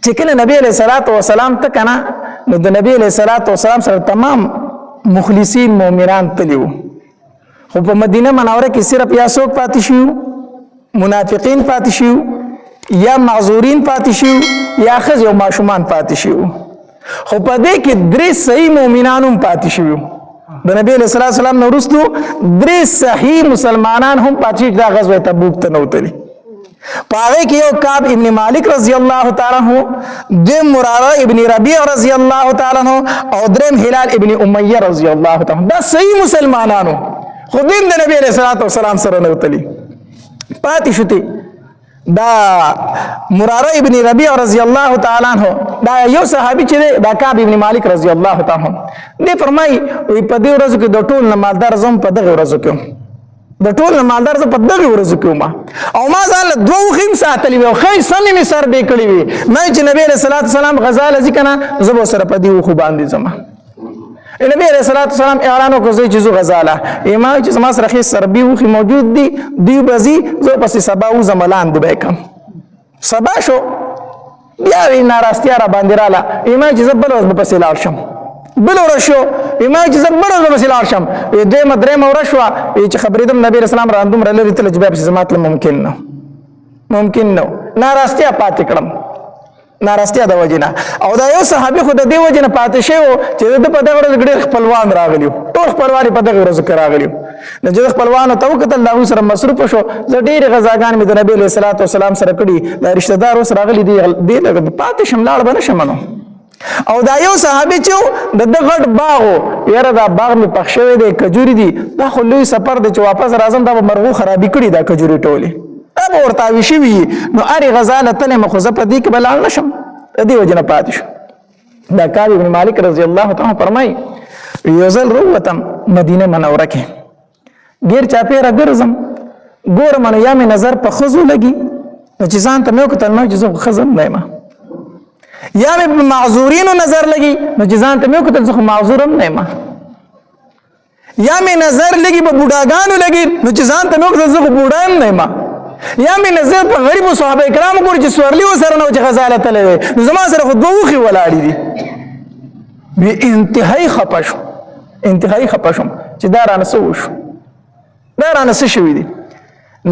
چې کله نبی علیہ الصلوۃ والسلام ته کنه نو د نبی علیہ الصلوۃ والسلام سره تمام مخلصین مؤمنان تلیو خو په مدینه منوره کې صرف یا څوک پاتې شو منافقین پاتې شو یا معذورین پاتې شو یا ښځې او ماشومان پاتې شو خو په دې کې درې صحیح مؤمنان هم پاتې شو د نبی علیہ الصلوۃ والسلام نه وروسته درې صحیح مسلمانان هم پاتې شو دا غزوه تبوک ته نه وتلي پاوے کی یو کعب ابن مالک رضی اللہ تعالی عنہ دیم مرارہ ابن ربیع رضی اللہ تعالی عنہ او درم ہلال ابن امیہ رضی اللہ تعالی عنہ دا صحیح مسلمانانو خودیم دا نبی علیہ السلام سره نوتلی پاتی شتی دا مرارہ ابن ربیع رضی اللہ تعالی عنہ دا یو صحابی چی دا کعب ابن مالک رضی اللہ تعالی عنہ دی فرمائی وی پا دی ورزو کی دو ټول نمالدار زم پا دغی ورزو کیوں د ټول مالدار زه په دغه ورځو کې وم او ما ځان له دوه خیم ساتلی وي او ښې سمې مې سر بې کړي وي مې چې نبی علیه الصلاة والسلام غزا لځي که نه زه به سره په دې وښو باندې ځم نبی علیه الصلاة والسلام اعلان وکړ زه چې ځو غزا له ما چې زما سره ښې سربي وښي موجود دي دوی به ځي زه پسې سبا وځم لاندې به یې کړم سبا شو بیا یې ناراستیا را باندې راله ما چې زه بله ورځ به پسې لاړ شم بل ورځ شو ما چې زه بله ورځ به پسې لاړ شم دویمه درېیمه ورځ شوه چې خبرېدم نبي علیه السلام را دومره لرې تللی چې بیا پسې زما تلل ممکن نه ناراستیا پاتې کړم ناراستیا د وجې نه او دا یو صحابي خو د دې وجې نه پاتې شوی و چې د په دغه ورځ ډېر خپلوان راغلي وو ټول خپلوان یې په دغه ورځو کې راغلي وو نو چې د خپلوانو ته وکتل د هغوی سره مصروفه شو زه ډېرې غذاګانې مې د نبي علیه الصلاة والسلام سره کړي دا رشته دار اوس راغلي دې لږ پاتې شم لاړ به نه شم نو او دا یو صحابي چې د ده غټ باغ و یاره دا باغ مې پخ شوی دی کجوري دي دا خو لوی سفر دی چې واپس راځم دا به مرغو خرابي کړي دا کجوري ټولې دا به ورته اوي شوي نو هرې غذا له تللی مه خو زه په دې کې به لاړ نه شم د دې وجې نه پاتې شو دا کعب ابن مالک رضی الله تعالی فرمایي یو ځل راووتم مدینه منوره کې ډېر چاپېره ګرځم ګورم نو یا مې نظر په ښځو لګي نو چې ځان ته مې وکتل نو چې زه خو ښځه نه یم یا مې په معذورینو نظر لګي نو چې ځان ته مې وکتل زه خو معذور هم نه یم یا مې نظر لګي په بوډاګانو لګي نو چې ځان ته مې وکتل زه خو بوډا هم نه یم یا مې نظر په غریبو صحابه کرامو ګوري چې سورلي ورسره نه و چې غزا له تللی دی نو زما سره خو دوه اوښې ولاړې دي بې انتهایي خفه شو انتهایي خفه شوم چې دا رانه څه وشو دا رانه څه شوي دي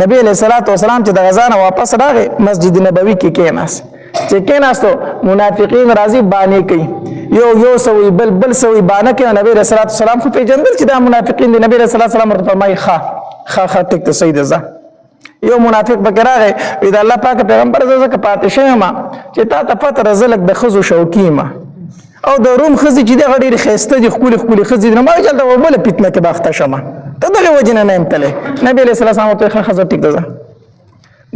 نبی علیه الصلاة والسلام چې د غزا نه واپس راغی مسجد نبوي کې کېناست چې کېناستو منافقین راځي بانې کوي یو سوی بل سوی بانه کوي نبی علیه الصلاة والسلام خو پېژندل چې دا منافقین دي نبی علیه الصلاة والسلام ورته فرمایي ښه ټیک ته صحیح ده ځه یو منافق پکې راغی وی د الله پاک پیغمبر زه ځکه پاتې شوی یم چې تا ته پته راځه لږ د ښځو شوقي یم او د روم ښځې چې دغه ډېرې ښایسته دي ښکلې ښځې دي نو ما ویل چې هلته بله فتنه کې به اخته شم ته دغې وجې نه یم تللی نبي علیه السلام ورته ښه ښځه ټیک ده ځه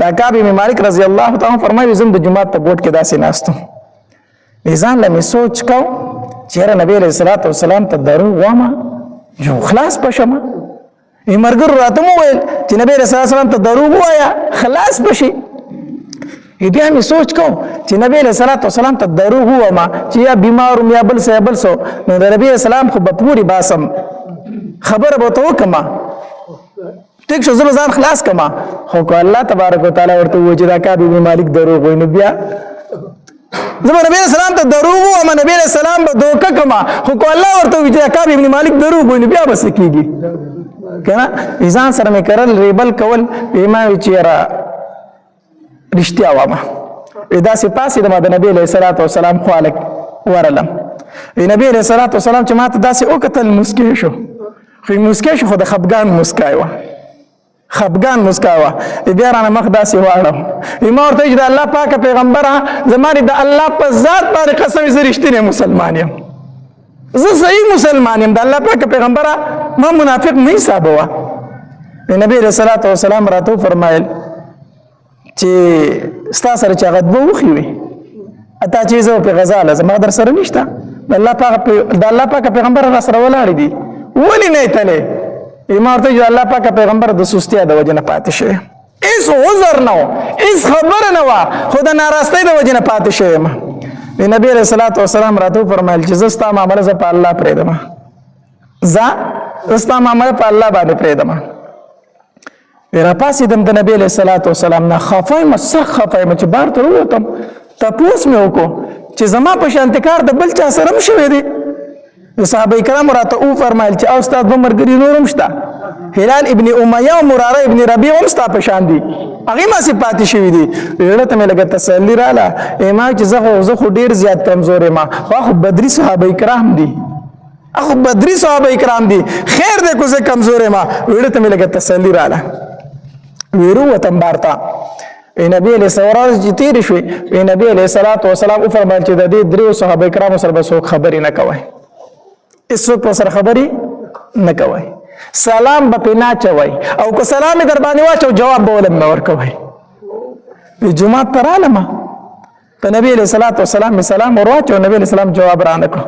دا کعب ابن مالک رضی الله تعالی فرمایي زه د جومات په بوټ کې داسې ناست وم ځان له مې سوچ کو چې یاره نبي علیه الصلاة والسلام ته دروغ وایم جو خلاص به شم ملګرو راته مو ویل چې نبی علیه الصلاة والسلام ته دروغ ووایه خلاص به شي بیا مې سوچ کو چې نبی علیه الصلاة والسلام ته دروغ ووایم چې یا بیمار وم یا بل څه یا بل څه نو د نبي علیه السلام خو به پورې باسم خبره به ورته وکړم ټیک شو زه به ځان خلاص کړم خو که الله تبارک وتعالی ورته ووایي چې دا کعب ابن مالک دروغ وایي نو بیا زه به نبی علیه السلام ته دروغ ووایم نبی علیه السلام به دوکه کړم خو که الله ورته ووایي چې دا کعب ابن مالک دروغ وایي نو بیا به څه کېږي که نه ځان سره مې کرل ریبل کول ما وایي چې یاره رښتیا وایم داسې پاڅېدم د نبي علیه الصلاة والسلام خواله ورغلم نبي علیه الصلاة والسلام چې ما ته داسې وکتل موسکی شو خو موسکی شو خو د خفګان موسکای وه خفګان موسکا وه بیا رانه مخ داسې واړو ما ورته چې د الله پاکه پیغمبره زما د الله په ذات باندې قسم زه رښتینی مسلمان یم زه صحیح مسلمان یم د الله پاکه پیغمبره ما منافق نه حسابوه نبی علیه الصلاة والسلام راته وفرمایل چې ستا سره چې هغه دوه اوښې وي اتا چې زه په غزا له زما در سره نشته د الله پاکه پیغمبره را سره ولاړې دي ولې نه یې تللی ما ورته چې الله پاکه پیغمبر د سستیا د وجې نه پاتې شوی هېڅ عذر نه و هېڅ خبره نه وه خو د ناراستۍ د وجې نه پاتې شوی یم نبي علیه الصلاة والسلام راته وفرمیل چې زه ستا معامله زه په الله پرېږدم زه ستا معامله په الله باندې پرېږدم راپاڅېدم د نبي علیه الصلاة والسلام نه خفه یم سخت خفه یم چې بار ته ووتم تپوس مې وکړو چې زما په شانتي کار د بل چا سره هم شوی دی. صحابه کرام راته وفرمایل چې او استاد به ملګري نور هم شته، هلال ابن امیه او مراره ابن ربیع هم ستا په شان دي، هغې ماسې پاتې شوي دي. زړه ته مې لږه تسلي راله، ما چې زه خو ډېر زیات کمزور یم، خو بدري صحابه کرام دي، اخو بدري صحابه کرام دي، خیر دی که زه کمزور یم. زړه ته مې لږه تسلي راله. وروتم بار ته نبی علیه السلام چې تېرې شوې، نبی علیه السلام وفرمایل چې د دې دریو صحابه کرامو سره به څوک خبرې نه کوئ، هېڅوک په سره خبرې نه کوئ، سلام به پرې نه اچوئ، او که سلام یې در باندې واچو جواب به ولې نه ورکوئ. جومات ته رالمه، په نبی علیه السلام مې سلام ور واچو، نبی علیه السلام جواب رانه کړو،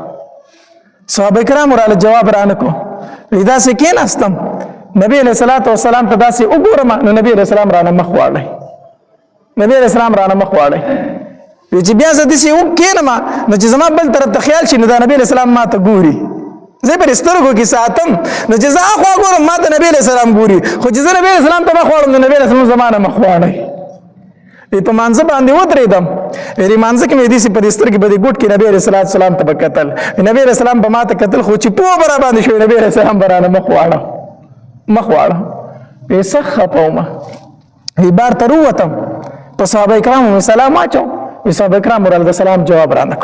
صحابه کرامو راله جواب رانه کړو. داسې کېناستم، نبی علیه السلام ته داسې وګورم، نو نبی علیه السلام رانه مخ واړی، نبی علیه السلام رانه مخ واړی. چې بیا زه داسې کېنم نو چې زما بل طرف ته خیال شي نو دا نبی علیه السلام ما ته ګوري، زه پر سترګو کې ساتم، نو چې زه اخوا ګورم ما ته نبی علیه السلام ګوري، خو چې زه نبی علیه السلام ته مخ واړم نو نبی علیه السلام زما نه مخ واړی. په مانځه باندې ودرېدم، مانځه کې مې داسې په دې سترګې په دې ګوټ کې نبی علیه السلام ته به کتل، نبی علیه السلام به ما ته کتل، خو چې پوه به را باندې شوی نبی علیه السلام به رانه مخ واړه. سخت خفه ومه، بار ته ووتم، په صحابه کرامو مې سلام واچو، صحابه کرامو راله د سلام جواب رانه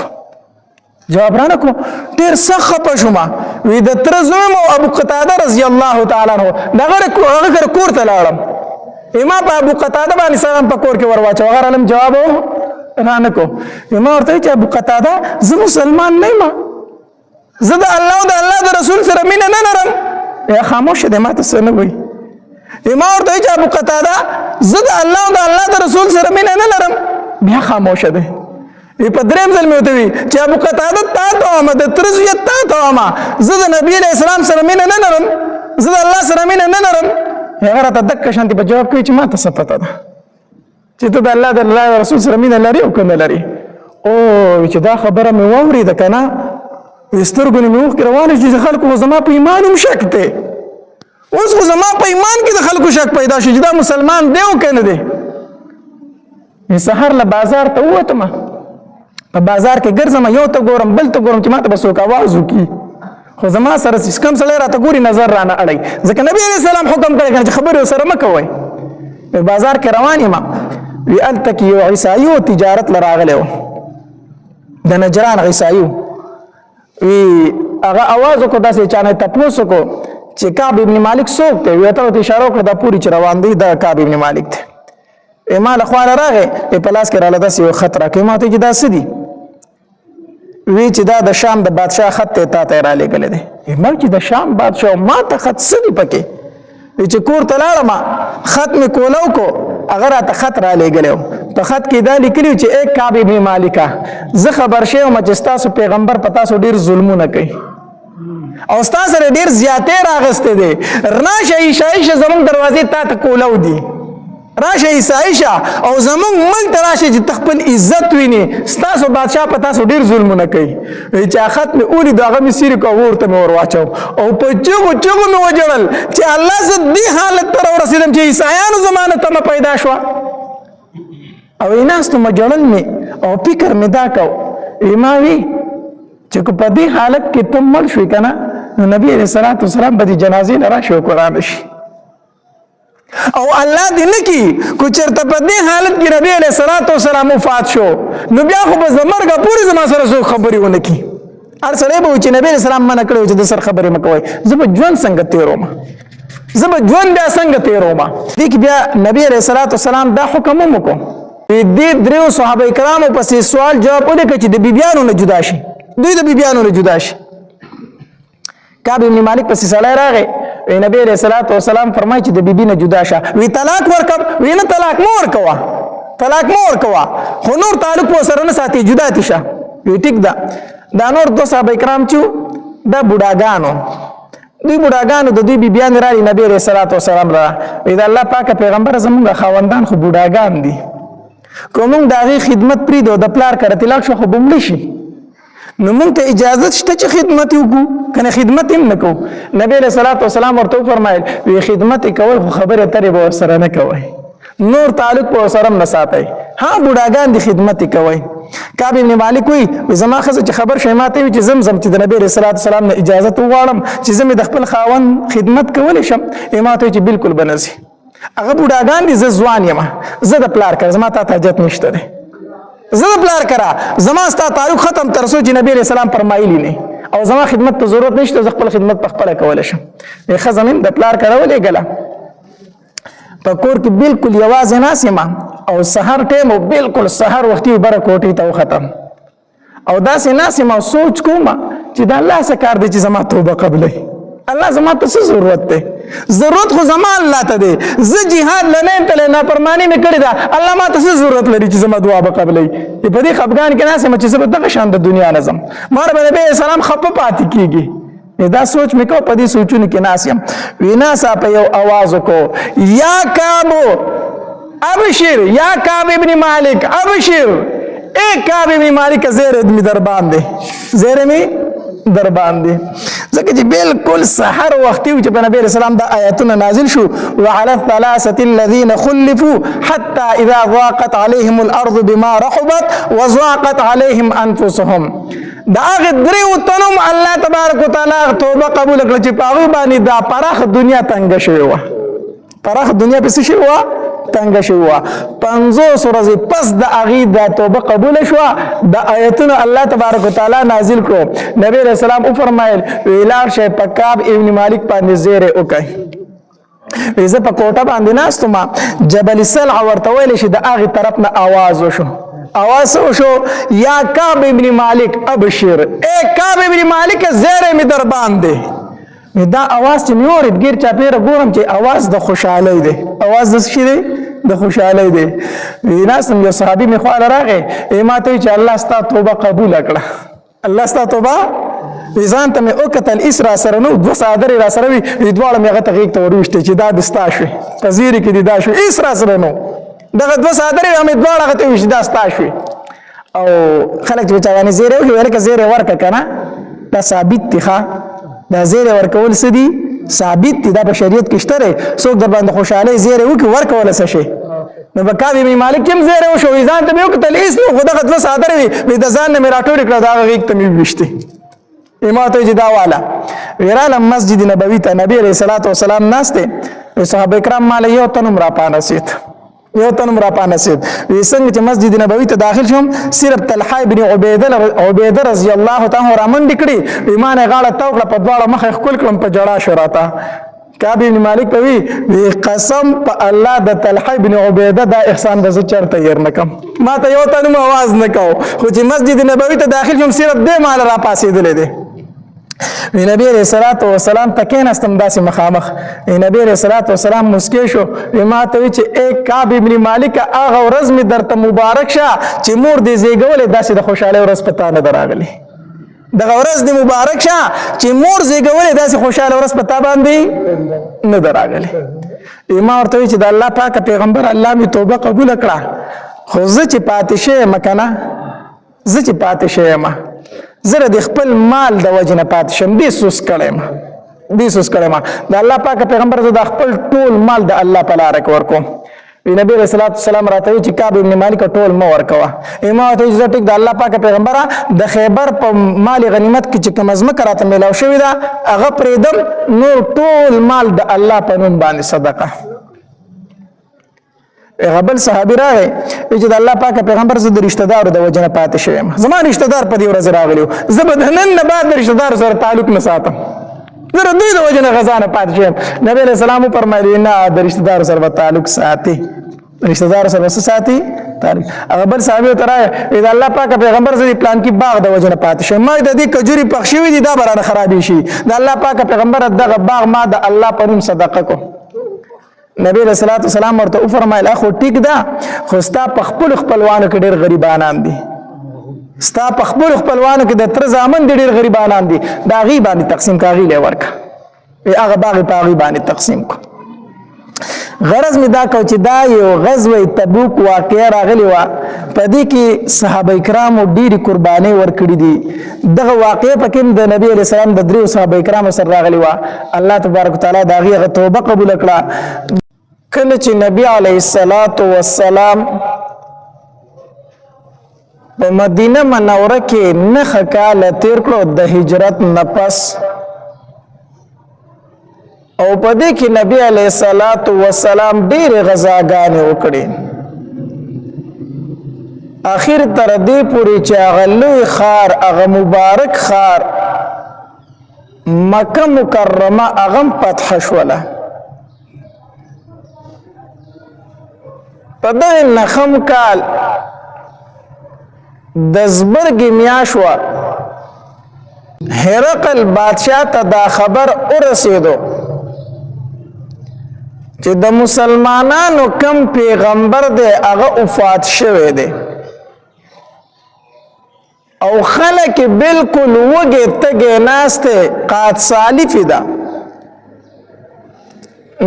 کړو، ډېر سخت خفه شومه. د تره زوی مو ابو قتاده رضی الله تعالی عنه، د هغه کور ته لاړم، ما په ابو قتاده باندې سلام په کور کې ور واچو، هغه رالم جواب رانه کړو. ما ورته ویل چې ابو قتاده زه مسلمان نه یم، زه د الله او د الله د رسول سره مینه نه لرم. یا خاموشه دی، ما ته څه نه وایي. ما ورته ویل چې ابو قتاده زه د الله او د الله د رسول سره مینه نه لرم، بیا خاموشه دی. په درېیم ځل مې ورته ویل چې ابو قتاده تا ته وایم، د تره زویه تا ته وایم، زه د نبي علیه السلام سره مینه نه لرم، زه د الله سره مینه نه لرم. هغه راته دقه شانتې په جواب کوي چې ما ته څه پته ده چې ته د الله د الله رسول سره مینه لري او که نه لري. او چې دا خبره مې واورېده که نه، سترګو نه مې اوښکې روانې شوې چې خلکو خو زما په ایمان هم شک دی، اوس خو زما په ایمان کې د خلکو شک پیدا شو چې دا مسلمان دی او که نه دی. سهار له بازار ته ووتم، په بازار کې ګرځم، یو ته ګورم بل ته ګورم چې ما ته به څوک آواز وکړي، خو زما سره چې کوم سړی راته ګوري نظر رانه اړوي، ځکه نبي علیه السلام حکم کړی کنه چې خبرې ورسره مه کوئ. په بازار کې روان یم، هلته کې یو عیسایي و، تجارت له راغلی و، د نجران عیسایي و. هغه آواز وکړو، داسې چا نه تپوس وکړو چې کعب ابن مالک څوک دی؟ وی ته ورته اشاره وکړه دا پورې چې روان دی دا کعب ابن مالک دی. ما له خوا راغی، په لاس کې راله داسې یو خط راکړی، ما ورته چې دا څه دي؟ وی چې دا د شام د بادشاه خط ته تا ته رالیږلی دی. ما چې د شام بادشاه ما ته خط څه دي پکې؟ چې کور ته لاړم، خط مې کولو کو، هغه راته خط رالیږلی و، په خط کې دا لیکلي و چې ای کعب ابن مالکه، زه خبر شوی وم چې ستاسو پیغمبر په تاسو ډېر ظلمونه کوي او ستا سره ډېر زیاتې راغستې دی، راشه عیشه زموږ دروازې تا ته کولو دي، راشه عیسایشه او زمونږ ملک ته راشه چې ته خپل عزت وینې، ستاسو بادشاه په تاسو ډېر ظلمونه کوي. چې خط مې ولیدو، هغه مې څیرې کړو، اور ته مې ور واچو او په چغو مې وجړل چې الله زه دې حالت ته راورسېدم چې عیسایانو زما نه تمه پیدا شوه. او ناستو مې جړل مې او فکر مې دا کو، ما وی چې که په دې حالت کې ته مړ شوې که نه، نو نبي علیه السلام به دې جنازې نه راشي او قرآن شي، او الله دې نه کي کو چېرته په دې حالت کې نبي علیه السلام وفات شو، نو بیا خو به زه مرګه پورې زما سره څوک خبرې ونه کړي. هر سړی به وایي چې نبي علیه السلام منع کړی و چې د سر خبرې مه کوئ، زه به ژوند څنګه تېروم، زه به ژوند بیا څنګه تېروم. دې کې بیا نبي علیه السلام دا حکم هم وکړو، دې دریو صحابه کرامو پسې سوال جواب ولیکه چې د بیبیانو نه جدا شي، دوی د بیبیانو نه جدا شي. کعب ابن مالک پسې سړی راغی، نبی علیه السلام فرمایي چې د بیبي نه جدا شه. وی طلاق ورکړم؟ وی نه، طلاق مه ورکوه، خو نور تعلق ورسره نه ساتي، جدا دې شه. وی ټیک ده. دا نور دو صحابه کرام چې دا بوډاګانو، دوی بوډاګانو د دوی بیبیانې راغلي نبی علیه السلام را، وی د الله پاکه پیغمبره زمونږ خاوندان خو بوډاګان دي، که موږ د هغې خدمت پرېږدو، د پلار کره طلاق شو خو به مړه شي، نو موږ ته اجازه شته چې خدمت یې وکړو که نه خدمت هم نه کوو؟ نبی علیه السلام ورته وفرمایل، وی خدمت یې کوئ خو خبرې اترې به ورسره نه کوئ، نور تعلق په سره نه ساتي ها بوډاګان دي خدمت کوي کعب ابن مالک وی زما خزه چې خبر شي ماته چې زمزم چې د نبی رسول الله سلام نه اجازه وغواړم چې زم د خپل خاون خدمت کول شم ماته چې بالکل بنسي هغه بوډاګان دي ځوان یم زه د پلار کړ زما ته حاجت نشته ده زه د پلار کرا زما ستا تعلق ختم تر څو چې نبی رسول الله فرمایلی نه او زما خدمت ته ضرورت نشته زه خپل خدمت په خپل کول شم خزمن د پلار کړولې ګلا په کور کې بالکل یوازې ناسمه او سحر ټیم او بالکل سحر وختي بره کوټې ته ختم او داسې ناسمه سوچ کوم چې د الله څخه کار دی چې زما توبه قبلې الله زما ته څه ضرورت دی ضرورت خو زما الله ته دی زه جهاد لنه تل نه پرمانی مې کړی دا الله ما ته څه ضرورت لري چې زما دعا به قبلې په دې خفګان کې ناسمه چې زه دغه شان د دنیا نظم مار به سلام خپ پاتې کیږي دا سوچ مې کو په دې سوچونو کې ناسم وینا صاحب یو आवाज کو یا کابو ابشر یا کعب ابن مالک ابشر اے کعب ابن مالک زیر می در باندې زیر می در باندې ځکه چې بالکل سحر وختي چې په نبی رسول الله د آیاتونه نازل شو وعلى الثلاثه الذين خلفوا حتى اذا ضاقت عليهم الارض بما رحبت وضاقت عليهم انفسهم دا هغه دریو تنم الله تبارک وتعالى توبه قبول کړ چې پاغي باندې دا پرخ دنیا تنگ شوی و پرخ دنیا پس شوی و تنگ شوی و 500 ورځې پس د هغه د توبه قبول شو د آیتونو الله تبارک وتعالى نازل کړو نبی رسول الله او فرمایل ویلار شي پکاب ابن مالک باندې زیره وکي زه په کوټه باندې ناستم جبل سلع ورته ویل شي د هغه طرف نه आवाज وشو आवाज وشو یا کعب ابن مالک ابشر اے کعب ابن مالک زیره می در باندې دا आवाज چې میورید غیر چا پیر ګورم چې आवाज د خوشحالي دی आवाज د څه دی د خوشحالي دی ویناسم یو صحابي می خو راغی ماته چې الله ستاسو توبه قبول کړه الله ستاسو توبه ځان ته مې وکتل اسرا سره نو دو صادر را سره وی دواړه مې غته غیږ ته وروشته چې دا دستا شو پذیری کې دی دا شو اسرا سره نو دغه دو صادر مې دواړه غته وشي دا ستا شو او خلک چې چاغانې زیره ویل کې زیره ورکه کنه دا ثابت دی ښا دا زیره ورکول سدي ثابت دي دا په شریعت کې شته څوک در باندې خوشاله زیره وکي ورکول څه شي نو بکاوی می مالک کوم زیره وشو ځان ته یو کتل ایس نو خدای خدای صادره وي د ځان نه راټول کړه دا غیږ ته می وشته امامته جدا والا ویراله مسجد نبوي ته نبی عليه الصلاه والسلام ناشته صحابه کرام مال یو تنم را پانسیت یو تنم را پانسیت وسنګ چې مسجد نبوي ته داخل شوم صرف طلحه ابن عبیده رضی الله تعالی عنہ من دکړي ایمان غاړه توکړه په دواړه مخ خپل کړم په جړا شراتا کعب ابن مالک وی قسم په الله د طلحه ابن عبیده دا احسان د چرته ير نکم ما ته یو تنم आवाज نکاو خو چې مسجد نبوي ته داخل شوم صرف دې مال را پاسېدلې دي نبی علیہ الصلوۃ والسلام تکین استم داسې مخامخ نبی علیہ الصلوۃ والسلام مسکی شو ما ته چې ایک کعب ابن مالک هغه ورځ می درته مبارک شه چې مور دې زیګولې داسې د خوشاله ورځ پتا نه دراغلی دغه ورځ دې مبارک شه چې مور زیګولې داسې خوشاله ورځ پتا باندې نه دراغلی ما ورته چې د الله پاک پیغمبر الله می توبه قبول کړه خو زه چې پاتې شه مکنه زه چې پاتې شه ما زره د خپل مال د وجنه پات شم دې سوس کړم د الله پاک پیغمبر زه د خپل ټول مال د الله په لار کې ورکوم نبی رسول الله سلام راته چې کعب ابن مالک ټول مو ورکوا امام ته عزت د الله پاک پیغمبر د خیبر په مال غنیمت کې چې کوم ازمه راته ملاو شوی دا هغه پریدم نو ټول مال د الله په نوم باندې صدقه غبل صحابي راغی چې د الله پاک پیغمبر زه د رشتہ دارو د وجنه پاتې شوم زما رشتہ دار په دې ورځ راغلی زه به نن نه بعد د رشتہ دار سره تعلق نه ساتم زه د دوی د وجنه غزانه پاتې شوم نبی له سلام فرمایلی نه د رشتہ دار سره تعلق ساتي رشتہ دار سره ساتي تعلق غبل صحابي ته راغی د الله پاک پیغمبر زه پلان کې باغ د وجنه پاتې شوم ما د دې کجوري پخښوي دي دا برانه خرابې شي د الله پاک پیغمبر دغه باغ ما د الله په نوم صدقه کو نبی رسول الله صلی الله علیه وسلم ورته فرمایل اخو ټیک ده خو ستا په خپل خپلوانو کې ډېر غریبانان دي ستا په خپل خپلوانو کې د تر زامن ډېر غریبانان دي دا غي باندې تقسیم کاغي لورک هغه باغ په غي باندې تقسیم کو غرض می دا کو چې دا یو غزوه تبوک واقعه راغلی و په دې کې صحابه کرام ډېری قرباني ورکړي دي دغه واقعه پکې د نبی علی السلام د دریو صحابه کرام سره راغلی و الله تبارک وتعالى دا غي توبه قبول کړه کله چې نبی علیه السلام په مدینه منوره کې 9 کاله تیر کړو د هجرت نه پس او په دې کې نبی علیه السلام ډېرې غزاګانې وکړې اخر تر دې پورې چې هغه لوی ښار هغه مبارک ښار مکه مکرمه هغه فتح شوله په دغه نخم کال د زبرګ میاشت وه هرقل بادشاه ته دا خبر ورسېدو چې د مسلمانانو کم پیغمبر دی هغه وفات شوی دی او خلک بالکل وږې تږې ناستې قات سالفې ده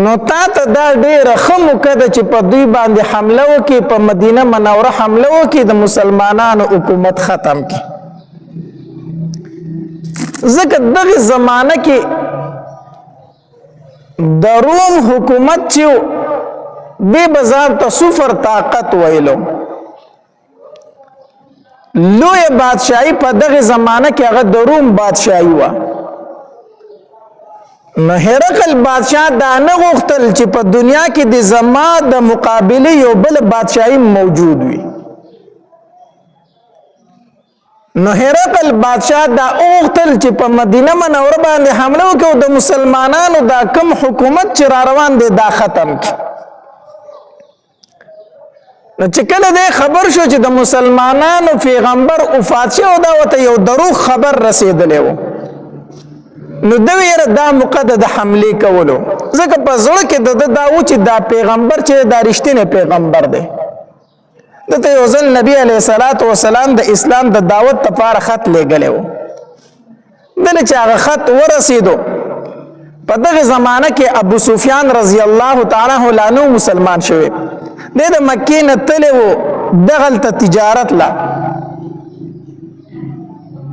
نو تا ته دا ډېره ښه موقع ده چې په دوی باندې حمله وکړي په مدینه منوره حمله وکړي د مسلمانانو حکومت ختم کړي ځکه دغه زمانه کې د روم حکومت چې دې به ځان ته صفر طاقت ویلو لوی بادشاہي په دغه زمانه کې هغه د روم بادشاہي وه نو هرقل بادشاہ دا نه غوښتل چې په دنیا کې د زما د مقابله یو بل بادشاہي موجود وي نو هرقل بادشاہ دا غوښتل چې په مدینه منوره باندې حمله وکړي او د مسلمانانو دا کم حکومت چې را روان دی دا ختم کړي نو چې کله دې خبر شو چې د مسلمانانو پیغمبر وفات شوی دا ورته یو دروغ خبر رسېدلی و نو د ویره دا موقع د حمله کولو ځکه په زړه کې د دا و چې دا پیغمبر چې دا رښتینی پیغمبر دی دته یو ځل نبی علیه السلام د اسلام د دعوت لپاره خط لیږلی و دله چې هغه خط ورسېدو په دغه زمانه کې ابو سفیان رضی الله تعالی عنه مسلمان شوی د مکې نه تللی و دغلته تجارت لا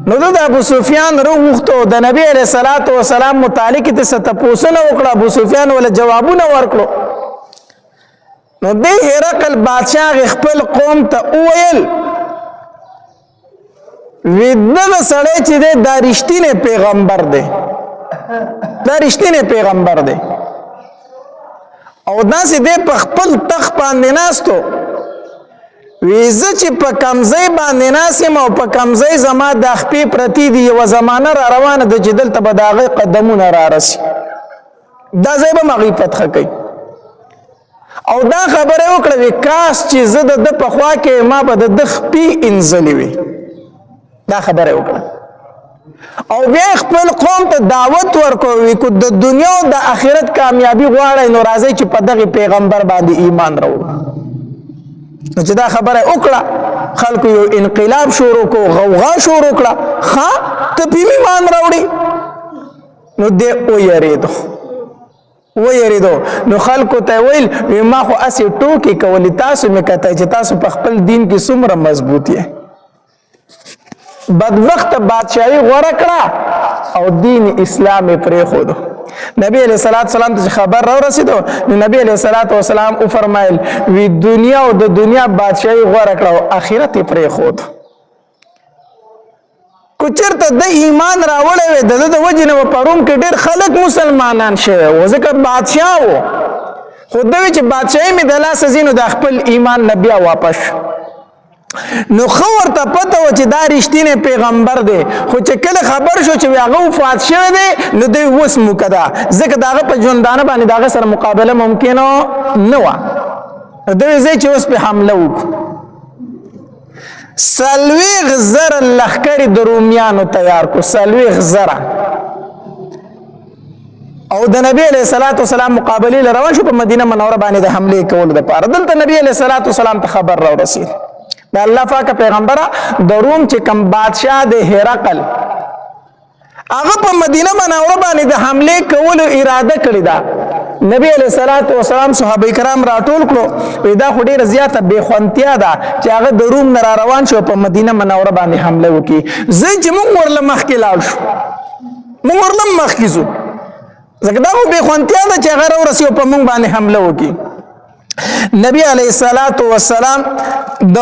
نو د ابو سفیان وغوښتو د نبی علیه السلام متعلق ته څه تپوسونه وکړه ابو سفیان ول جوابونه ورکړو نو د هرقل بادشاہ خپل قوم ته وویل وی دغه سړی چې دی دا رښتینی پیغمبر دی دا رښتینی پیغمبر دی او داسې دی په خپل تخت باندې ناستو ویزه چې په کمزۍ باندې ناسم او په کمزۍ زما د خپې پرتی دي یوه زمانه را روانه ده چې دلته به د هغې قدمونه رارسي دا ځای به م هغوی فتحه کوي او دا خبره یې وکړه وی کاش چې زه د ده په خوا کې ما به د ده خپې انځلې وي دا خبره یې وکړه او بیا خپل قوم ته دعوت ورکړو وی که د دنیا او د آخرت کامیابي غواړئ نو راځئ چې په دغې پیغمبر باندې ایمان راوړو نو چې دا خبره وکړه خلکو یو انقلاب شروع کو غوغا شروع کړه ښه ته پې ایمان راوړي نو دی ویریدو نو خلکو ته ویل ما خو اسې ټوکې کولې تاسو مې کتئ چې تاسو په خپل دین کې څومره مضبوط یې بدبخت بادشاہي غوره کړه او دین اسلام یې پرېښودو نبی علیہ السلام ته خبر را رسیدو نو نبی علیہ السلام او فرمایل وی دنیا او د دنیا بادشاہي غوره کړه او آخرت یې پرېښود کو چېرته د ایمان راوړی وی د ده د وجې نه په روم کې ډېر خلک مسلمانان شوی و ځکه بادشاه و خو ده وی چې بادشاهي مې د لاسه ځي نو د خپل ایمان نه بیا واپس نو خو ورته پته و چې دا رښتینی پیغمبر دی خو چې کله خبر شو چې هغه وفات شوی دی نو دوی اوس موقع ده ځکه د هغه په ژوندانه باندې د هغه سره مقابله ممکنه نه وه دوی ځای چې اوس پې حمله وکړو 40,000 لښکرې د رومیانو تیار کړو 40,000 او د نبی علیه السلام مقابلې له روان شو په مدینه منوره باندې د حملې کولو دپاره دلته نبی علیه السلام ته خبر راورسېد د الله پاک پیغمبره د روم چې کوم بادشاه د هرقل هغه په مدینه منوره باندې د حملې کولو اراده کړې ده نبی علیه السلام صحابه کرام راټول کړو وی دا خو ډېره زیاته بېخوندتیا ده چې هغه د روم نه را روان شو په مدینه منوره باندې حمله وکړي ځئ چې موږ ورله مخکې لاړ شو موږ ورله مخکې ځو ځکه دا خو بېخوندتیا ده چې هغه راورسي او په موږ باندې حمله وکړي نبی علیہ الصلوۃ والسلام د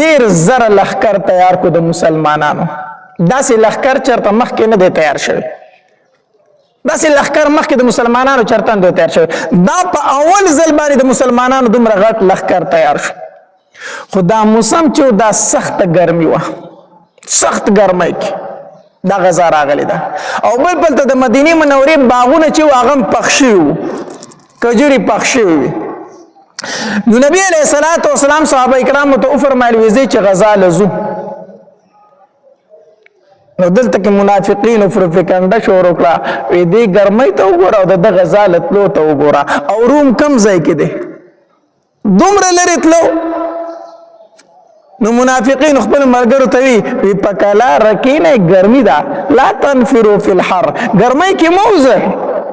ډیر زر لخر تیار کو د مسلمانانو. داسې لخر چرته مخکې نه دی تیار شوی، داسې لخر مخکې د مسلمانانو چرته نه دی تیار شوی. دا په اول ځل باندې د مسلمانانو دومره غټ لخر تیار شو. خو دا موسم چې دا سخت ګرمي وه، سخت ګرمۍ کې دا غزا راغلی ده. او بل ته د مدینې منورې باغونه چې وو هغه هم پخ شوي وو، کجورې پخ شوي وي. نو نبی علیه الصلاۃ والسلام صحابه کرامو ته وفرمایل ویځئ چې غزا له ځو. نو دلته کې منافقین او پروپاګاندا شروع کړه، وی دې ګرمۍ ته وګوره او د غزا له تلو ته وګوره. او روم کم ځای کې دی، دومره لرې تلو. نو منافقین خپل ملګرو ته وی په کلار کې ګرمي ده، لا تنفروا فی الحر، ګرمۍ کې موزه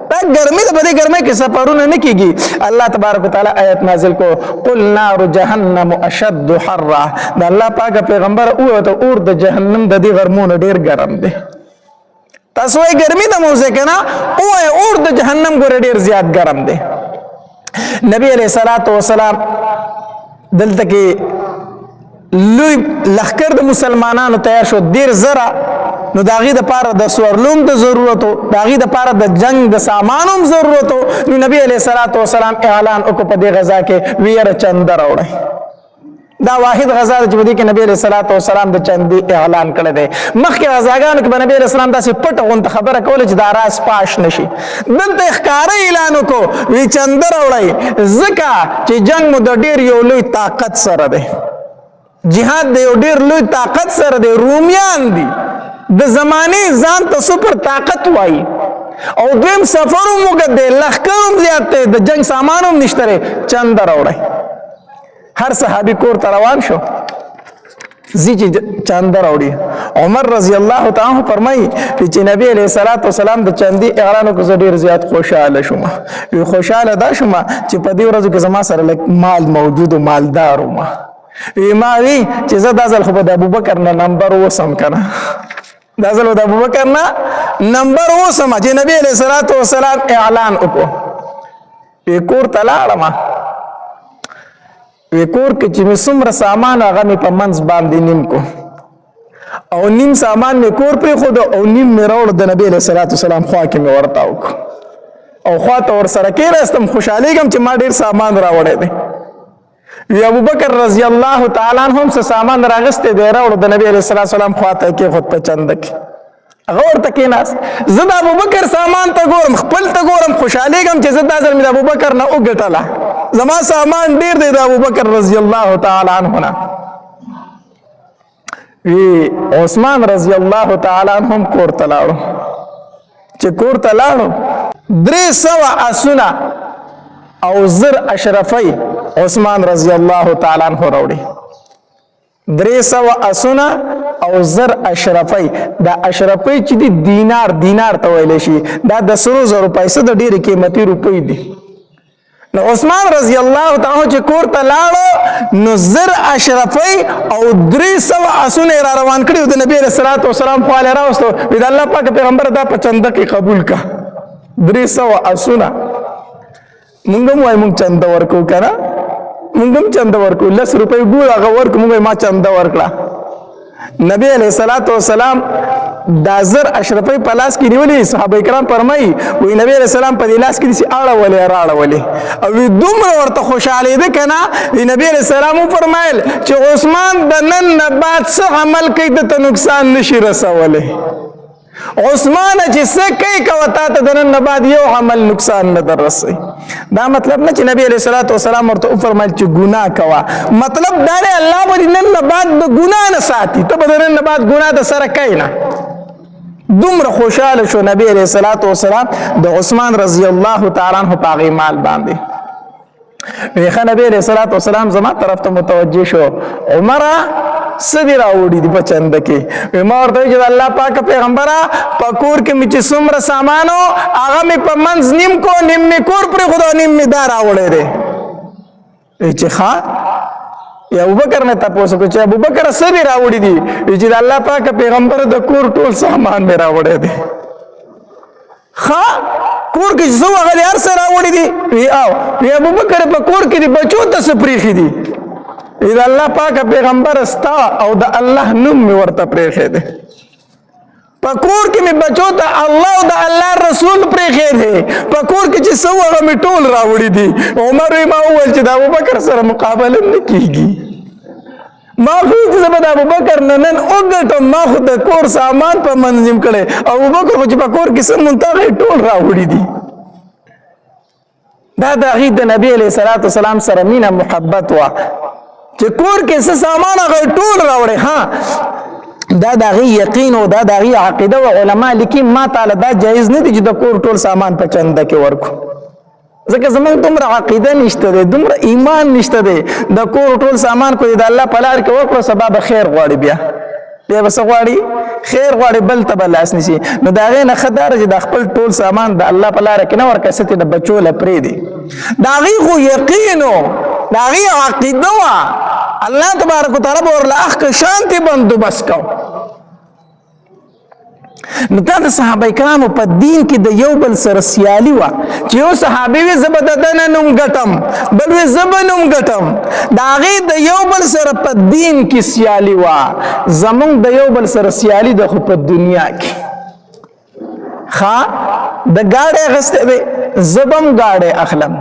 دا ګرمي ده، په دې ګرمۍ کې سفرونه نه کیږي. الله تبارک وتعالی آیت نازل کو، قل نار جهنم اشد حرا. دا الله پاک پیغمبر او ته اور د جهنم د دې غرمونه ډیر ګرم دی. تاسو یې ګرمي ده موزه کنه، او اور د جهنم ګور ډیر زیات ګرم دی. نبی علیہ الصلوۃ والسلام دلته کې لوی لخر د مسلمانانو تیار شو، ډیر زره. نو د هغې دپاره د سورلوم د ضرورت و، د هغې دپاره د جنگ د سامان هم ضرورت و. نو نبی علیه الصلاة والسلام اعلان وکړو په دې غذا کې، وی یاره چنده راوړئ. دا واحد غذا ده چې په دې کې نبی علیه الصلاة والسلام د چندې اعلان کړی دی. مخکې غذاګانو کې به نبی علیه السلام داسې پټه غونته خبره کوله چې دا راز پاش نشي. دلته یې ښکاره اعلان وکړو، وی چنده راوړئ، ځکه چې جنگ مو د ډېر یو لوی طاقت سره دی، جهاد د یو ډیر لوی طاقت سره دی. رومیان دي د زمانه ځان ته سپر طاقت وایي، او دویم سفر هم وګد دی، لښکر هم زیات دی، د جنگ سامان هم نشته دی. چنده راوړئ. هر صحابي کور ته روان شو، زی چې چنده راوړي. عمر رضی الله تعالی عنہ فرمایي چې نبی علیه الصلاۃ والسلام د چندې اعلان وکړ، زه ډیر زیات خوشاله شوم. وی خوشاله دا شوم چې په دې ورځو کې زما سره لږ مال موجود او مالدار وم. ما وی چې زه دا ځل خو به د ابوبکر نه نمبر وسم کنه، دا ځل د ابوبکر نه نمبر وسم چې نبی علیہ الصلوۃ والسلام اعلان وکړو. وی کور ته لاړم، وی کور کې چې مې څومره سامان هغه مې په منځ باندې نیم کو، او نیم سامان مې کور پرېښود او نیم مې راوړ د نبی علیہ الصلوۃ والسلام خوا کې مې ورته وکړو، او خوا ته ورسره کېناستم، خوشحالېږم چې ما ډېر سامان راوړی دی. وی ابو بکر رضی الله تعالی عنہ هم سامان راغسته دی، راوړ د نبی علیہ الصلوۃ والسلام خواته کې خود په چنده کې هغه ورته کېناست. زه د ابو بکر سامان ته ګورم، خپل ته ګورم، خوشحالېږم چې زه دا ځل مې د ابو بکر نه وګټله، زما سامان ډېر دی د ابو بکر رضی الله تعالی عنہ نه. وی عثمان رضی الله تعالی عنہ هم کور ته لاړو. چې کور ته لاړو 300 آسونه او زر اشرفی عثمان رضی الله تعالی عنہ راوړي. 300 آسونه او زر اشرفی. دا اشرفی چې دی دینار ته ویل شي، دا د سرو زرو پیسې د ډېرې قیمتي روپۍ دي. نو عثمان رضی الله تعالی عنہ چې کور ته لاړو، نو زر اشرفی او 300 آسونه را روان کړي د نبی رسول الله والسلام خواله راوستو. د الله پاک پیغمبر دا په چنده کې قبول کا 300 آسونه. مونږ هم وای مونږ چنده ورکو کنه، مونږ هم چنده ورکو، 10 روپۍ ګور هغه ورکو، مونږ ما چنده ورکړه. نبی علیہ الصلوۃ والسلام دا زر اشرفی په لاس کې نیولې. صحابه کرام فرمایي وی نبی علیہ السلام په لاس کې دې اړولې راړولې، او دومره ورته خوشاله ده کنه. نبی علیہ السلام فرمایل چې عثمان د نن نه بعد څه عمل کوي ته نقصان نشي رسولې. عثمان چې څه کوي کوتا ته د نن نه بعد یو عمل نقصان نه درسي. دا مطلب نه چې نبی علیہ الصلوۃ والسلام ورته فرمایل چې ګناه کوا، مطلب دا دی الله به نن نه بعد د ګناه نه ساتي، ته به نن نه بعد ګناه د سره کوي نه. دومره خوشاله شو نبی علیہ الصلوۃ والسلام د عثمان رضی الله تعالی عنہ په مال باندې. ویخه نبی علیہ الصلوۃ والسلام زما طرف ته متوجه شو، عمره سدی راوړي دی په چنده کې. ما ورته چې الله پاک پیغمبره په کور کې مې چې څومره سامانو هغه مې په منځ نیم کو، نیم مې کور پرې خدا، نیم مې دا راوړی دی. چې ښه یا ابوبکر نه تاسو کو چې ابوبکر سدی راوړي دي، چې الله پاک پیغمبر د کور ټول سامان مې راوړی دی. ښه کور کې څو هغه هر څه راوړي دي وی او وی ابوبکر په کور کې دي بچو ته سپریخي دي اذا الله پاک پیغمبر استا او د الله نوم می ورته پریخي دي پکور کې می بچو ته الله او د الله رسول پریخي دي پکور کې چې څو هغه می ټول راوړي دي عمر ما اول چې د ابوبکر سره مقابله نه کیږي ما خو چې زبد ابوبکر نن اوګټم ما خو د کور سامان په منظم کړي ابوبکر خو چې په کور کې سم منتخب ټول راوړي دي دا د عید نبی علیہ الصلوۃ والسلام سره مینا محبت وا چې کور کې څه سامان هغه ټول راوړي ها دا دغه یقین او دا دغه عقیده او علما لیکي ما تعالی دا جایز نه دي چې د کور ټول سامان په چنده کې ورکو ځکه زمونږ دومره عقیده نشته دی دومره ایمان نشته دی د کور ټول سامان کو د الله په لار کې ورکړو سبب خیر غواړي بیا بس غواړي خیر غواړي بل ته بل اس نشي نو دا غي نه خدار چې د خپل ټول سامان د الله په لار کې نه ورکړي ستې د بچو لپاره دی دا غي خو یقینو دا غي عقیده وا الله تبارک وتعالى ورله اخ شانتي بندوبست کو نو دا د صحابه کرامو په دین کې د یو بل سره سیالي وا چې یو صحابي وي زبددن نوم غټم بل وي زبنوم غټم دا غي د یو بل سره په دین کې سیالي وا زمونږ د یو بل سره سیالي د خو په دنیا کې ها د گاډه غسته زبم گاډه اخلم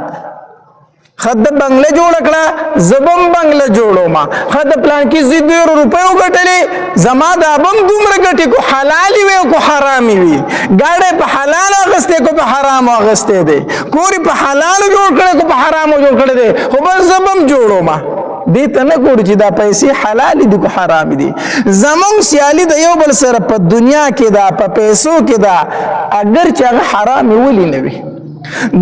خد بنگله جوړ کړه زبم بنگله جوړو ما خد پلان کې زیدور روپیو ګټلې زما د ابم دومره ګټي کو حلالي وي کو حرامي وي گاډه په حلال اغسته کو په حرام اغسته دي کوری په حلال جوړ کړه کو په حرام جوړ کړه دي خو بس زبم جوړو ما دې ته نه ګور چې دا پیسې حلال دي کو حرام دي زمون سیالي د یو بل سره په دنیا کې دا په پیسو کې دا اگر چې هغه حرام ولي نه وي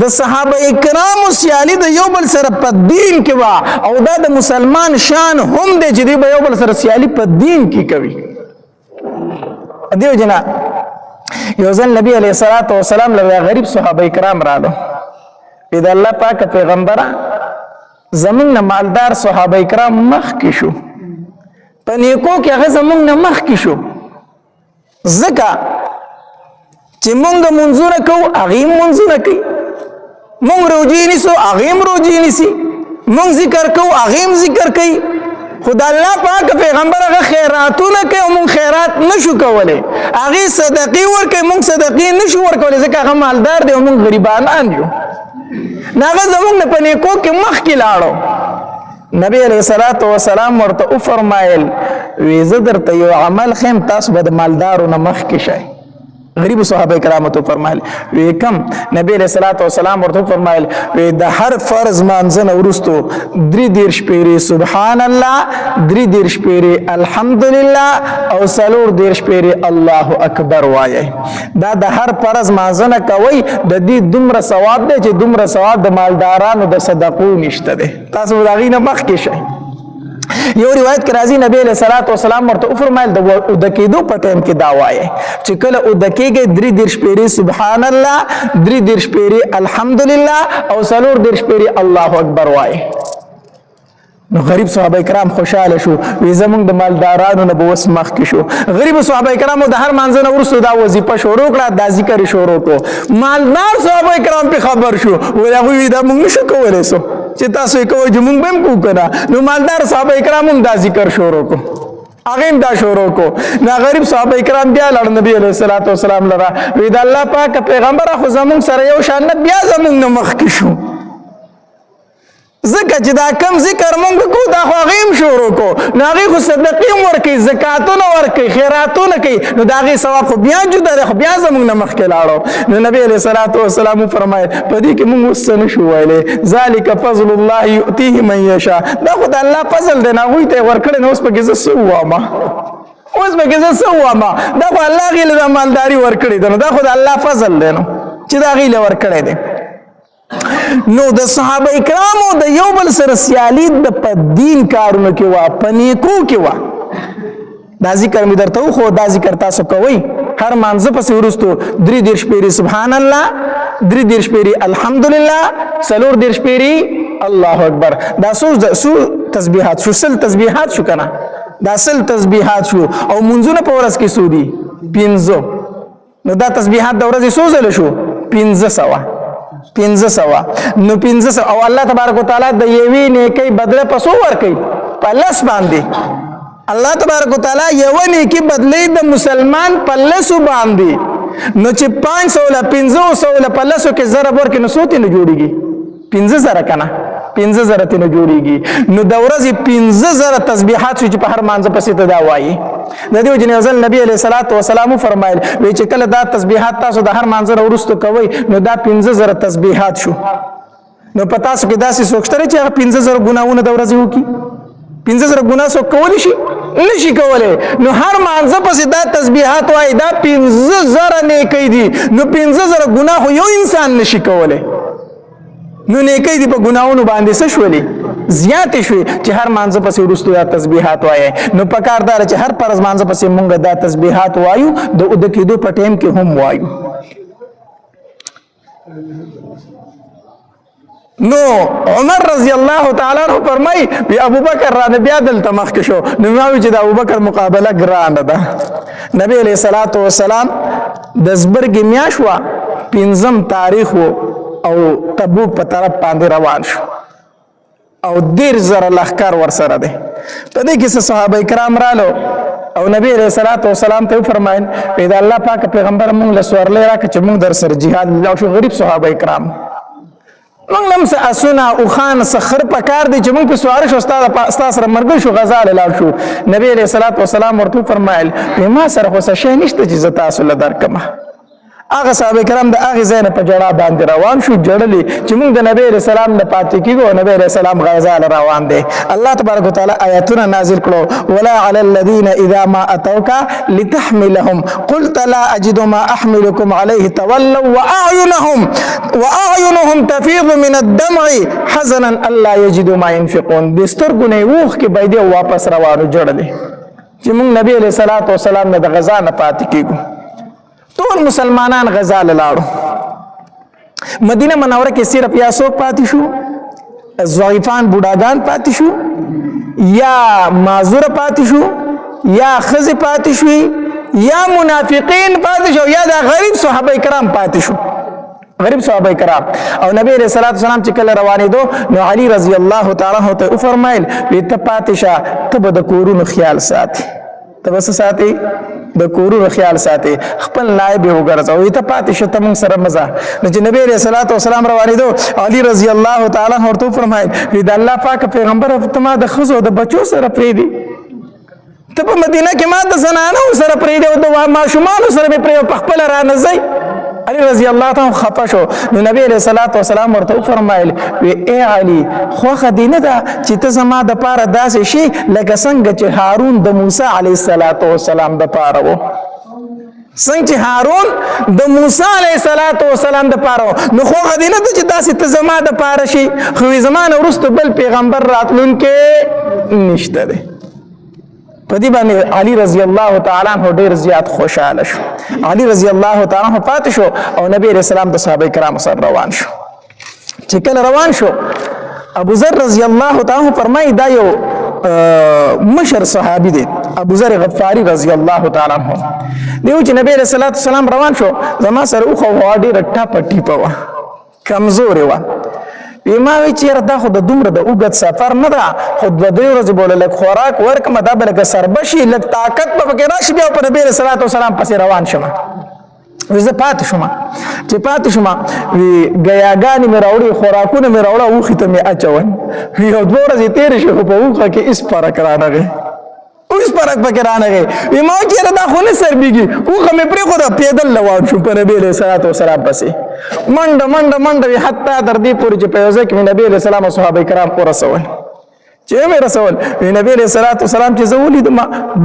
د صحابه کرامو سیالي د یو بل سره په دین کې وا او دا د مسلمان شان هم دی چې دی یو بل سره سیالي په دین کې کوي دیو جنا یو ځل نبی علیہ الصلوۃ والسلام له غریب صحابه کرام رالو د الله پاک پیغمبر زمون مالدار صحابه کرام مخ کې شو په نیکو کې هغه زمون مخ کې شو زکه چې مونږ منځونه کوو هغه منځونه کوي مونږ روزي نیسو هغه روزي نیسي مونږ ذکر کوو هغه ذکر کوي خدای الله پاک پیغمبر هغه خیراتونه کوي مونږ خیرات نشو کولای هغه صدقې ورکوي مونږ صدقې نشو ورکولای ځکه هغه مالدار دی مونږ غریبانان یو ناغه زمونږ په نیکو کې مخ کې لاړو نبی علیہ الصلوۃ والسلام ورته فرمایل وی زدر ته یو عمل خیم تاسو به مالدارو نه مخ کې شئ غریب صحابه کرام ته فرمایل وی کم نبی علیہ الصلوۃ والسلام ورته فرمایل وی د هر فرض مانځنه ورستو 3 پیری سبحان الله 3 پیری الحمدلله او 4 پیری الله اکبر وایي دا د هر فرض مانځنه کوي د دې دومره ثواب دی چې دومره ثواب د مالدارانو د صدقو نشته دی تاسو دا غینه مخ کې شئ یو روایت کې راځي نبی علیہ الصلوۃ والسلام ورته فرمایل د کېدو په ټیم کې دا وایي چې کله د کېږي 3 پیری سبحان الله 3 پیری الحمدلله او 4 پیری الله اکبر وایي نو غریب صحابه کرام خوشاله شو وی زمونږ د مالدارانو نه بوس مخ کې شو غریب صحابه کرامو د هر منځنه ورسو دا وظیفه شروع کړه دا ذکر شروع کو مالدار صحابه کرام په خبر شو وی هغه دا موږ نشو کولای سو چې تاسو یې کوی چې موږ به کو کنه نو مالدار صحابه کرام دا ذکر شروع کو هغه دا شروع کو نا غریب صحابه کرام بیا لړ نبی علیہ الصلوۃ والسلام لرا وی دا الله پاک پیغمبر خو زمون سره یو شان بیا زمون نه مخ کې شو زکه چې دا کم ذکر مونږ کو دا خو غیم شروع کو نو هغه خو صدقې ورکي زکاتونه ورکي خیراتونه کوي نو دا غي ثواب خو بیا جدا ده خو بیا زمونږ نه مخ کې لاړو نو نبی علیہ الصلوۃ والسلام فرمایي په دې کې مونږ وسنه شو ویلې ذالک فضل الله یؤتیه من یشاء دا خو د الله فضل دی نه وي ته ورکړي نو اوس په کې څه وامه اوس به کې څه وامه دا خو الله غي له مالداري ورکړي دا خو د الله فضل دی نو چې دا غي له ورکړي دی نو د صحابه کرامو د یو بل سره سیالي د دین کارونه کې وا پنیکو کې وا دا ذکر می درته خو دا ذکر تاسو کوی هر مانځ پسې ورستو 3 پیری سبحان الله 3 پیری الحمدلله 4 پیری الله اکبر دا سو تسبیحات شو سل تسبیحات شو کنه دا سل تسبیحات شو او منځونه په ورځ کې سودی 5 نو دا تسبیحات د ورځې سو زله شو 1500 نو 1500 او الله تبارک وتعالى د یوې نیکی بدله پسو ورکي په لس باندې الله تبارک وتعالى یو نیکی بدلی د مسلمان په لسو باندې نو چې 500 له 500 له په لسو کې ضرب ورکې نو څو نه جوړیږي 15000 کنه 15000 ته نه جوړیږي نو د ورځې 15000 تسبیحات چې په هر مانځ پسې ته دا وایي د دې وجه نزل نبی علیہ الصلوۃ والسلام فرمایل وی چې کله دا تسبیحات تاسو د هر مانځ وروسته کوي نو دا 15000 تسبیحات شو نو پتا سو کې داسې سوچتره چې 15000 ګناونه د ورځې وکي 15000 ګناه سو کولی شي نشي کولای نو هر مانځ پسې دا تسبیحات وایي دا 15000 نه کوي دي نو 15000 ګناه یو انسان نشي کولای نو نیکی دی په ګناونو باندې څه شولې زیاتې شوې چې هر مانځه پسې وروسته دا تسبیحات وایي نو پکار دا چې هر فرض مانځه پسې مونږ دا تسبیحات وایو د کېدو په ټیم کې هم وایو نو عمر رضی الله تعالی عنہ فرمای بی ابو بکر را بیا دلته مخ کې شو نو ماوی چې د ابو بکر مقابله ګرانه ده نبی علیہ الصلوۃ والسلام د زبرګ میاشوا 5 تاریخ او تبوک په طرف باندې روان شو او 10000 لخر ور سره ده په دې کې صحابه کرام رالو او نبی علیہ الصلوۃ والسلام ته فرمایل پیدا الله پاک پیغمبر مونږ له سوړلې راک چې مونږ در سره jihad لاو شو غریب صحابه کرام مونږ لم اسنا او خان سخر پکار دي چې مونږ په سوار شو استاد سره مرګ شو غزال لاو شو نبی علیہ الصلوۃ والسلام ورته فرمایل ما سره خو څه شي نشته چې زتا سره درکمه هغه صحابه کرام د هغه ځای نه په جړه باندې روان شو جړلې چې موږ د نبی رسول الله نه پاتې کیږو نبی رسول الله غزال روان دي الله تبارک وتعالى آیاتونه نازل کړو ولا على الذين اذا ما اتوك لتحملهم قلت لا اجد ما احملكم عليه تولوا واعينهم تفيض من الدمع حزنا الا يجدوا ما ينفقون دسترګونه وښ کې بيدې واپس روانو جړلې چې موږ نبی علیہ الصلوۃ والسلام نه د غزا نه پاتې کیږو ټول مسلمانان غزا لاړو مدینه منوره کې صرف یا څوک پاتې شو ضعیفان بوډاګان پاتې شو یا معذور پاتې شو یا خزي پاتې شو یا منافقین پاتې شو یا د غریب صحابه کرام پاتې شو غریب صحابه کرام او نبی علیہ الصلوۃ والسلام چې کله روانې دو نو علی رضی الله تعالی عنہ ته فرمایل ته پاتې شه ته به د کورونو خیال ساتي ته بس ساتي د کورونو خیال ساتي خپل نائب وګرځوي ته پاتې شته موږ سره مزه چې نبی رسول الله والسلام روانې دو علي رضی الله تعالی عنہ ورته فرمایي د الله پاک پیغمبر ته ما د خزو د بچو سره پریدي ته په مدینه کې ما د زنانو سره پریدي او د ماشومان سره به پریو په خپل را نزي علي رضی الله تعالی خفه شو نو نبی علیہ الصلوۃ والسلام ورته فرمایل وی اے علي خو خدینه دا چې ته زما د پاره داسې شي لکه څنګه چې هارون د موسی علیہ الصلوۃ والسلام د پاره وو څنګه چې هارون د موسی علیہ الصلوۃ والسلام د پاره نو خو خدینه ته چې داسې ته زما د پاره شي خو زمانه ورستو بل پیغمبر راتلونکي نشته ده په دې باندې علي رضی الله تعالی عنہ ډیر زیات خوشاله شو علي رضی الله تعالی عنہ پاتې شو او نبی رسول الله د صحابه کرام سره روان شو چې کله روان شو ابو ذر رضی الله تعالی عنہ فرمایي دا یو مشر صحابي دی ابو ذر غفاری رضی الله تعالی عنہ دیو چې نبی رسول الله سلام روان شو زما سره خو هوا ډیر ټاپټی پوا کمزور و ما وی چیر دا خو د دومره د اوږد سفر نه ده خو د دوی ورځې بوله لږ خوراک ورکړم دا به لکه سربشي لږ طاقت به پکې راشي بیا په نبي علیه الصلاة والسلام پسې روان شم وی زه پاتې شوم چې پاتې شوم وی ګیاګانې مې راوړي خوراکونه مې راوړه اوښې ته مې اچول وی یو دوه ورځې تېرې شوې خو په اوښه کې هېڅ فرق رانغی اوس فرق پکې رانغی وی ما چېرې دا خو نه سربېږي اوښه مې پرېښوده پیدل روان شوم په نبي علیه الصلاة والسلام پسې منډه منډه منډه وي حتی تر دې پورې چې په یو ځای کې مې نبي علیه السلام او صحابه کرام ورسول چې مې رسول نبی علیه الصلاة والسلام چې زه ولیدم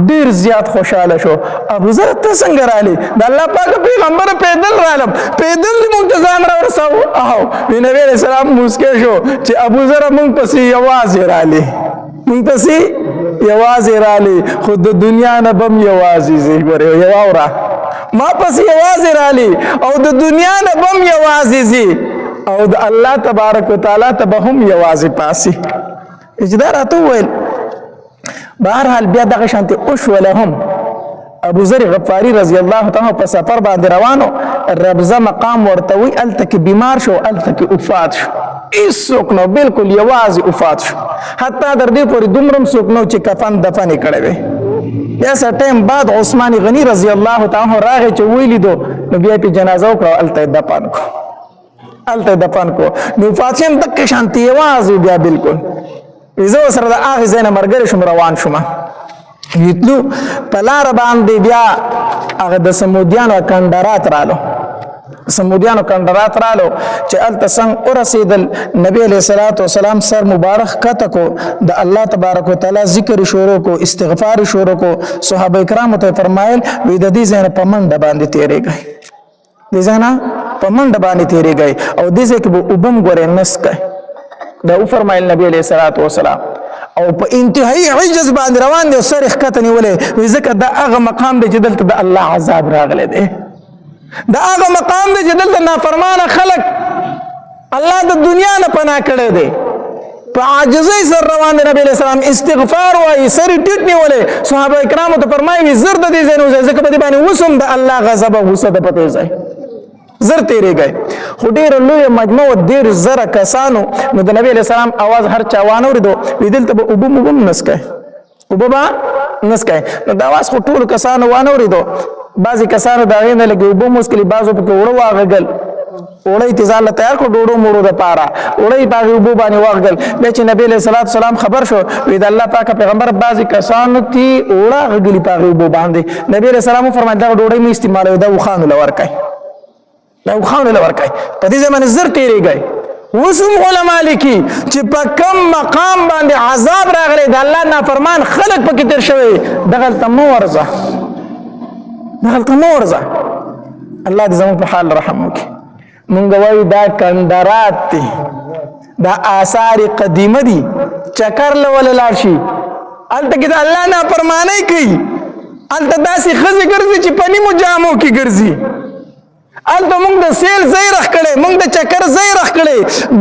ډېر زیات خوشحاله شو ابو ذر ته څنګه رالې د الله پاک پیغمبر پیدل رالم پیدل موږ ته ځان راورساو او نبی علیه السلام موسکی شو چې ابو ذر موږ پسې یوازې رالې موږ پسې یوازې رالې خو د دنیا نه به م یوازې ځې ګورې یوه ما پسې یوازې رالې او د دنیا نه به م یوازې ځې او د الله تبارک وتعالی ته به هم یوازې پاسې چې دا راته وویل بهرحال بیا دغه شانتې وشوله هم ابو ذر غفاری رضی الله تعالی په سفر باندې روانو ربزه مقام ورته وی الته کې بیمار شو الته کې وفات شو هیڅوک نو بالکل یوازې وفات شو حتی در دې پورې دومره څوک نو چې کفن دفن کړي وي بیا څه ټیم بعد عثمان غنی رضی الله تعالی راغی چې ویلی دو نو بیا په جنازه وکړه الته دفن کو الته دفن کو نو فاطمه تک شانتی یوازې بیا بالکل زه سره د هغه ځای نه مرګري شم روان شوم ویتلو په لار باندې بیا هغه د سمودیانو کندرات رالو سمودیانو کندرات رالو چې الته څنګه ورسېدل نبی علیہ الصلوۃ والسلام سر مبارک کته کو د الله تبارک وتعالى ذکر شروع کو استغفار شروع کو صحابه کرام ته فرمایل وې د دې ځای په منډه باندې تیرېږي دې ځای په منډه باندې تیرېږي او دې ځای کې وبم ګورې نسکه دا فرمایل نبی علیہ الصلوۃ والسلام او په انتهایی عجز باندې روان دي سر ښکته نیولې وې ځکه دا هغه مقام دی چې دلته د الله عذاب راغلی دی دا هغه مقام دی چې دلته نافرمانه خلق الله د دنیا نه پناه کړی دی په عاجزۍ سره روان دی نبی علیہ السلام استغفار وایي سر یې ټیټ نیولې صحابه کرامو ته فرمایي زر د دې ځای نه وځئ ځکه په دې باندې اوس هم د الله غضب او غصه ده په دې ځای زر تیرې گئے خو ډېره لویه مجموعه ډېر زره کسانو نو د نبی علیہ السلام اواز هر چا وانه اورېدو وی دلته به اوبه موبه هم نسکئ اوبه به نسکئ نو د اواز خو ټولو کسانو وانه اورېدو بعضې کسانو د هغې نه لږې اوبه موسکلي بعضو پکې اوړه واغږل اوړه یې ځان له تیار کړو ډوډو موړو دپاره اوړه یې په هغې اوبو باندې واغږل بیا چې نبي علیه صلات وسلام خبر شو وی د الله پاکه پیغمبر بعضې کسانو تی اوړه غږلي په هغې اوبو باندې نبي علیه السلام وفرمایل دغه ډوډۍ مې استعمالوي دا اوښانو له ورکئ دا اوښانو له ورکئ په دې زمانې زر تېرېږئ اوس هم علما لیکي چې په کم مقام باندې عذاب راغلی د الله نافرمان خلک پکې تېر شوی دغلته مه ورځه دغلته مه ورځه الله دې زموږ په حال رحم وکړي مونږ وایو دا کندرات دي دا آثار قدیمه دي چکر له وله لاړ شي هلته کې د الله نافرمانۍ کوي هلته داسې ښځې ګرځي چې په نیمو جامو کې ګرځي هلته موږ د سیل ځای رخ کړی موږ د چکر ځای رخ کړی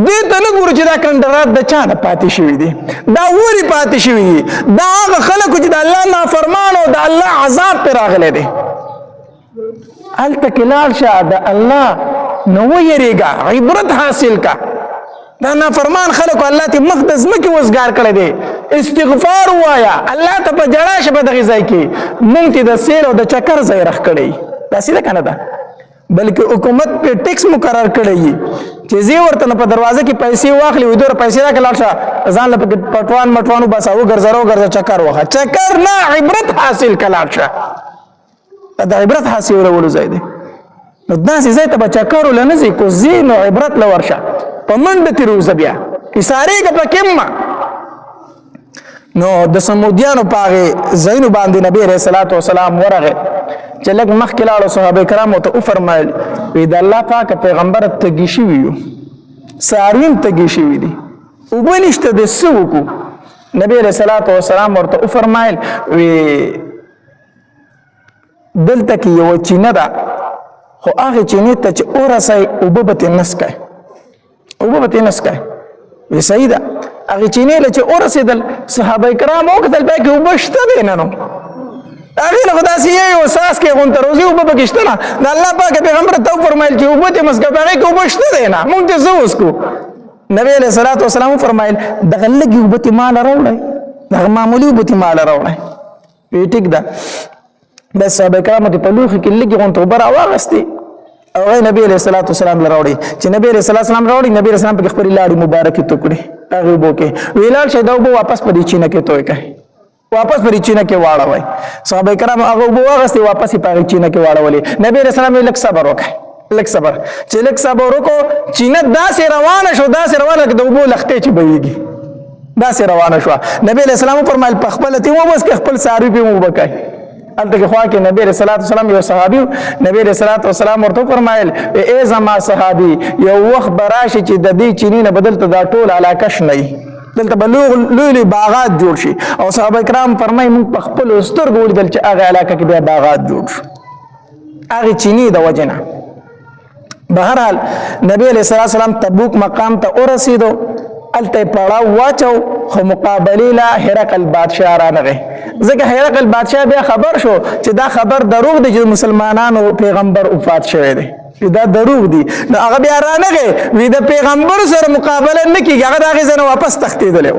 دې ته نه ګورو چې دا کندرات د چا نه پاتې شوي دي دا ولې پاتې شوي دي دا هغه خلکو چې د الله نافرمان او د الله عذاب پرې راغلی دی هلته کې لاړ شه د الله نه ویرېږه عبرت حاصل کا دا نافرمان خلکو الله ته مخ د ځمکې وزګار کړی دی استغفار ووایه الله ته په جړا شه په دغې ځای کې موږ ته د سیل او د چکر ځای رخ کړی داسې ده که نه ده بلکې حکومت په ټیکس مقرر کړی چې زی ورته په دروازه کې پیسې واخلي وي دوره پیسې راکړه لاړ شه ځان له پکې پټوان مټوان وباسه وګرځه چکر وخه چکر نه عبرت حاصل کړه لاړ شه دا عبرت حاصلولو ځای دی نو داسې ځای ته به چکر له نه ځي کو ځي نو عبرت له ورشه په منډه ترې وځه بیا ایسارېږه پکې مه نو د سمودیانو په هغې ځایونو باندې نبي علیه الصلاة وسلام ورغی چې لږ مخکې لاړو صحابه کرامو ته وفرمایل وی د الله پاکه پیغمبره تږي شوي یو څاروي هم تږي شوي دي اوبه نشته د څه وکړو نبي علیه الصلاة وسلام ورته وفرمایل وی دلته کې یوه چینه ده خو هغې چینې ته چې ورسئ اوبه به ترې نسکئ اوبه به ترې نسکئ وی صحیح ده هغې چینې له چې ورسېدل صحابه کرام وکتل بیا کې اوبه شته دی نه نو هغې نه خو داسې یو ساس کې غونته روزي اوبه پکې شته نه د الله پاکه پیغمبر ته وفرمایل چې اوبه ترې مسکه په هغې کې اوبه شته دی نه مونږ ته څه وڅکو نبي علیه صلات وسلام وفرمایل دغه لږې اوبه ترې ماله راوړئ دغه معمولي اوبه ترې ماله راوړئ وی ټیک ده بس صحابه کرامو ته په لوښي کې لږې غونته اوبه راواغستې او هغې نبي علیه صلات وسلام له راوړئ چې نبي علیه صلات وسلام راوړي نبي علیه السلام پکې خپلې لاړې مبارکې تو کړې هغې اوبو کې وی لاړ شئ دا اوبه واپس په دې چینه کې توی کړئ واپس په چینه کې واړوي صحابه کرام هغه اوبه واغستې واپس یې په هغې چینه کې واړولې نبي علیه السلام یې لږ صبر وکړئ لږ صبر چې لږ صبر وکړو چینه داسې روانه شو داسې روانه لکه د اوبو لښتې چې بهیږي داسې روانه شوه نبي علیه السلام وفرمایل په خپله ترې وبس کړئ خپل څاروي پرې اوبه کړئ هلته کې خوا کې نبي علیه الصلاة وسلام یو صحابي نبي علیه الصلاة وسلام ورته وفرمایل ای زما صحابي یو وخت به راشي چې د دې چینې نه به دلته دا ټول علاقه شنه وي دلته به لوی لوی باغات جوړ شي او صحابه کرام فرمایي موږ په خپلو سترګو ولیدل چې هغه علاقه کې بیا باغات جوړ شو هغې چینې د وجې نه بهرحال نبي علیه الصلاة وسلام تبوک مقام ته ورسېدو الته پړاو واچو خو مقابله لا هرقل بادشاہ رانغه ځکه هرقل بادشاہ بیا خبر شو چې دا خبر دروغ دی چې مسلمانانو پیغمبر وفات شوی دی دا دروغ دی نو هغه بیا رانغه وی د پیغمبر سره مقابله نه کیږي هغه دا غزنه واپس تختیدل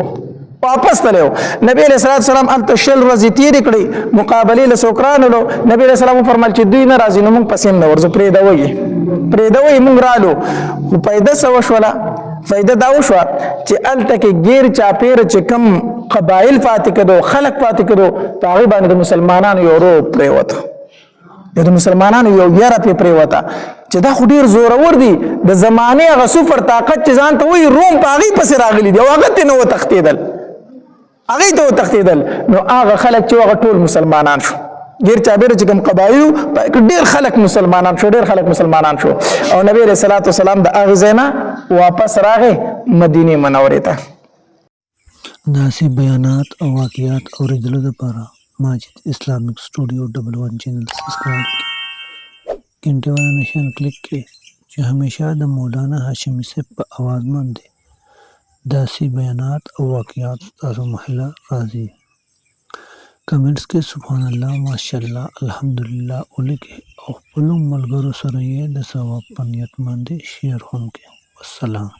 واپس تلو نبی علیہ الصلوۃ والسلام ال تشل رضی تیر کړي مقابله له سوکرانو نبی علیہ السلام فرمایل چې دوی نه راځي نو موږ پسیم نه ورځو پرې دوی موږ رالو خو پیدا سو شولا فائدہ دا وشو چې ال تک غیر چاپیر چې کم قبایل فاتح کړو خلق فاتح کړو په هغه باندې مسلمانانو یو رو پریوت د مسلمانانو یو یاره پریوتا چې دا خو ډیر زورور دي د زمانه غ سفر طاقت چې ځان ته وی روم پاغي پس راغلي دی هغه ته نو تختیدل هغه ته تختیدل نو هغه خلک چې هغه ټول مسلمانان شو غیر چابر چې کوم قبایل ډیر خلک مسلمانان شو او نبی علیہ الصلوۃ والسلام د هغه زینا واپس راغې مدینه منورې ته داسې بیانات او واقعات اوریدلو لپاره ماجد اسلامیک سټوډیو 11 چینل سبسکرایب کړئ घंटे वाला निशान क्लिक کړئ چې همیشه د مولانا هاشمي صاحب په आवाज باندې داسې بیانات او واقعات تاسو محله راځي کمنټس کې سبحان الله ماشاءالله الحمدلله ولیکئ او خپلو ملګرو سره یې د ثواب په نیت باندې شیر هم کړئ والسلام